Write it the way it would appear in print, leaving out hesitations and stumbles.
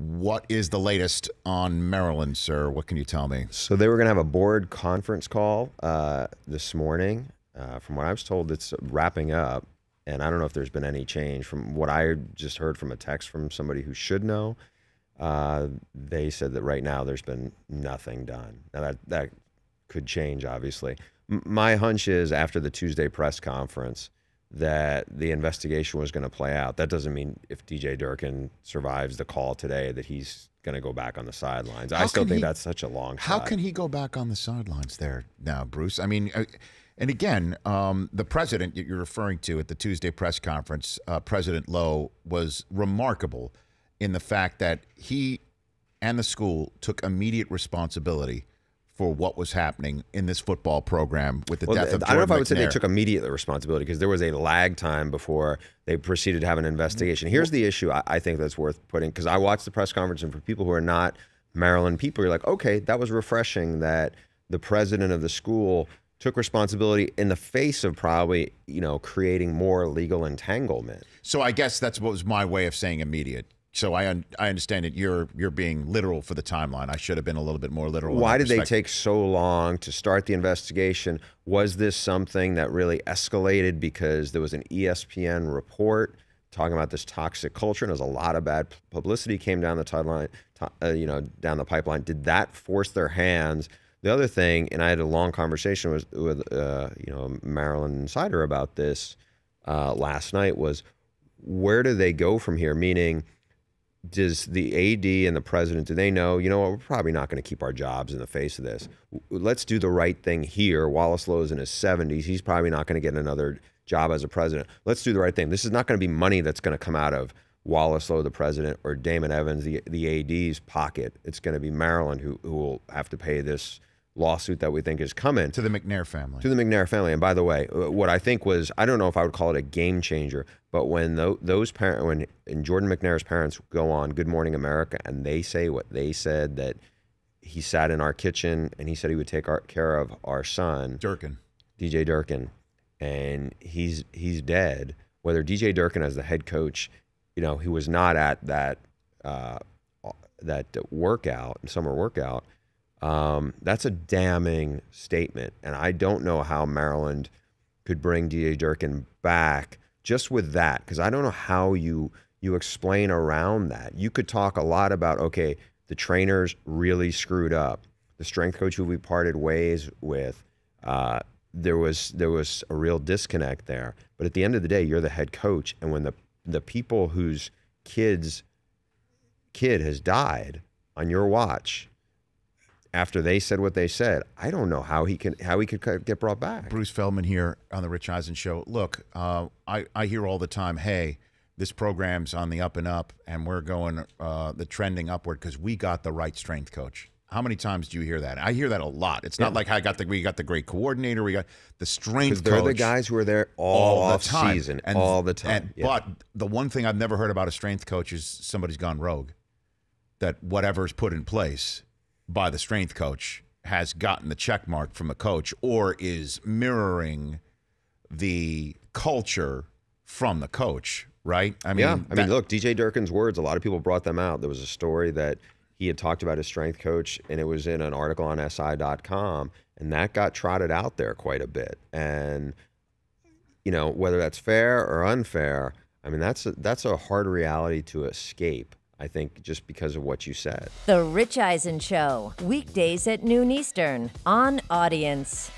what is the latest on Maryland, sir? What can you tell me? So they were going to have a board conference call this morning. From what I was told, it's wrapping up. And I don't know if there's been any change. From what I just heard from a text from somebody who should know, they said that right now there's been nothing done. Now that could change, obviously. My hunch is after the Tuesday press conference that the investigation was going to play out. That doesn't mean if DJ Durkin survives the call today that he's going to go back on the sidelines. I still think that's such a long shot. How can he go back on the sidelines there now, Bruce? I mean, and again, the president you're referring to at the Tuesday press conference, President Lowe, was remarkable in the fact that he and the school took immediate responsibility for what was happening in this football program with the death of Jordan I don't know if I would McNair. say they took immediate responsibility because there was a lag time before they proceeded to have an investigation. Here's the issue I think that's worth putting, because I watched the press conference, and for people who are not Maryland people, you're like, okay, that was refreshing that the president of the school took responsibility in the face of probably, creating more legal entanglement. So I guess that's what was my way of saying immediate. So I understand that you're being literal for the timeline. I should have been a little bit more literal. Why did they take so long to start the investigation? Was this something that really escalated because there was an ESPN report talking about this toxic culture, and there's a lot of bad publicity came down the down the pipeline? Did that force their hands? The other thing, and I had a long conversation with a Maryland insider about this last night, was where do they go from here? Meaning, does the AD and the president, do they know, we're probably not going to keep our jobs in the face of this. Let's do the right thing here. Wallace Lowe's in his 70s. He's probably not going to get another job as a president. Let's do the right thing. This is not going to be money that's going to come out of Wallace Lowe, the president, or Damon Evans, the AD's pocket. It's going to be Maryland who will have to pay this lawsuit that we think is coming. To the McNair family. To the McNair family. And by the way, what I think was, I don't know if I would call it a game changer, but when those parents, when Jordan McNair's parents go on Good Morning America and they say what they said, that he sat in our kitchen and he said he would take care of our son, Durkin, DJ Durkin, and he's dead. Whether DJ Durkin as the head coach, he was not at that summer workout. That's a damning statement, and I don't know how Maryland could bring DJ Durkin back just with that, because I don't know how you explain around that. You could talk a lot about, okay, the trainers really screwed up, the strength coach who we parted ways with, there was a real disconnect there. But at the end of the day, you're the head coach, and when the people whose kid has died on your watch, after they said what they said, I don't know how he could get brought back. Bruce Feldman here on the Rich Eisen Show. Look, I hear all the time, hey, this program's on the up and up, and we're going the trending upward because we got the right strength coach. How many times do you hear that? I hear that a lot. It's not like we got the great coordinator, we got the strength coach. They're the guys who are there all off season, all the time. But the one thing I've never heard about a strength coach is somebody's gone rogue. That whatever's put in place by the strength coach has gotten the check mark from the coach or is mirroring the culture from the coach, right? I mean, look, DJ Durkin's words, a lot of people brought them out. There was a story that he had talked about his strength coach, and it was in an article on SI.com, and that got trotted out there quite a bit. And, whether that's fair or unfair, I mean, that's a hard reality to escape, I think, just because of what you said. The Rich Eisen Show, weekdays at noon Eastern on Audience.